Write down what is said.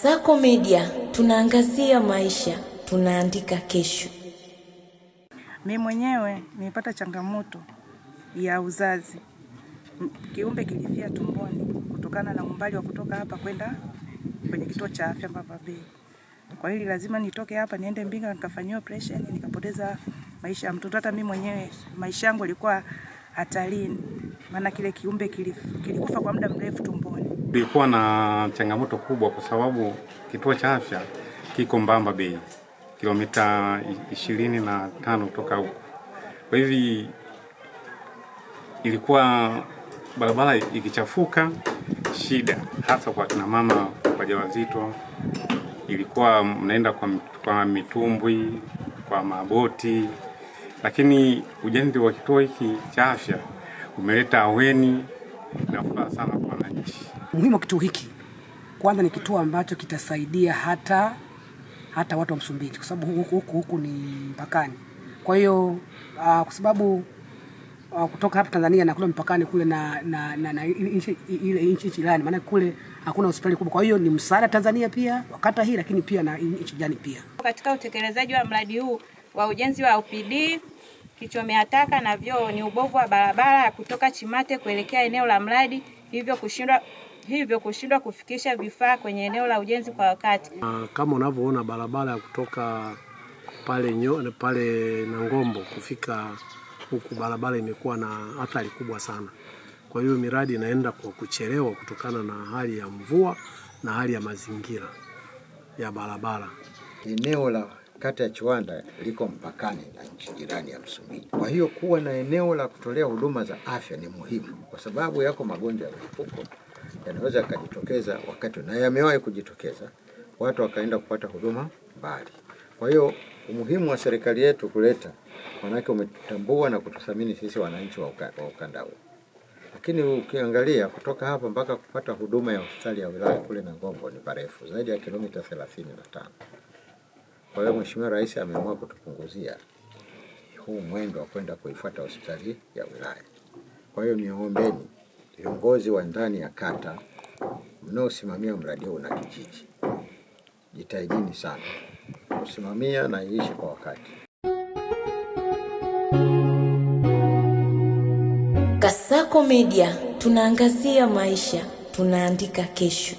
Kasako Media, tunaangazia maisha, tunaandika kesho. Mimi mwenyewe nilipata changamoto ya uzazi. Kiumbe kilifia tumboni kutokana na umbali wa kutoka hapa kwenda kwenye kituo cha afya Mbamba Bay. Kwa hili lazima nitoke hapa niende Mbinga nikafanyiwe operation, nikapoteza maisha ya mtoto. Hata mimi mwenyewe maisha yangu yalikuwa hatarini, maana kile kiumbe kilikufa kwa muda mrefu tumboni. Ilikuwa na changamoto kubwa kwa sababu kituo cha afya kiko Mbamba Bay, kilomita 25 kutoka huko. Kwa hivi ilikuwa barabara ikichafuka shida, hasa kwa kina mama wajawazito. Ilikuwa mnaenda kwa mitumbwi, kwa maboti, lakini ujenzi wa kituo hiki cha afya umeleta aweni na furaha sana kwa wananchi. Muhimu wa kituo hiki kwanza ni kituo ambacho kitasaidia hata watu wa Msumbiji, kwa sababu huku ni mpakani. Kwa hiyo kwa sababu kutoka hapa Tanzania na kule mpakani kule na nchi jirani, maana kule hakuna hospitali kubwa. Kwa hiyo ni msaada Tanzania pia wakati hii, lakini pia na nchi jirani pia. Katika utekelezaji wa mradi huu wa ujenzi wa OPD kichomea taka na vyoo, ni ubovu wa barabara ya kutoka Chimate kuelekea eneo la mradi, hivyo kushindwa kufikisha vifaa kwenye eneo la ujenzi kwa wakati. Kama unavyoona barabara ya kutoka pale Nangombo kufika huku, barabara imekuwa na athari kubwa sana. Kwa hiyo miradi inaenda kwa kuchelewa kutokana na hali ya mvua na hali ya mazingira ya barabara. Eneo la kata ya Chiwanda liko mpakani na nchi jirani ya Msumbiji. Kwa hiyo kuwa na eneo la kutolea huduma za afya ni muhimu, kwa sababu yako magonjwa ya mlipuko yanaweza kujitokeza wakati, na yamewahi kujitokeza, watu wakaenda kupata huduma mbali. Kwa hiyo umuhimu wa serikali yetu kuleta, manake umetambua na kututhamini sisi wananchi wa ukanda huu. Lakini ukiangalia kutoka hapa mpaka kupata huduma ya hospitali ya wilaya kule Nangombo ni parefu, zaidi ya kilomita 35. Kwa hiyo Mheshimiwa Rais ameamua kutupunguzia huu mwendo wa kwenda kuifuata hospitali ya wilaya. Kwa hiyo niombeni viongozi wa ndani ya kata mnaosimamia mradi huu na kijiji, jitahidini sana kusimamia na iishi kwa wakati. Kasako Media, tunaangazia maisha, tunaandika kesho.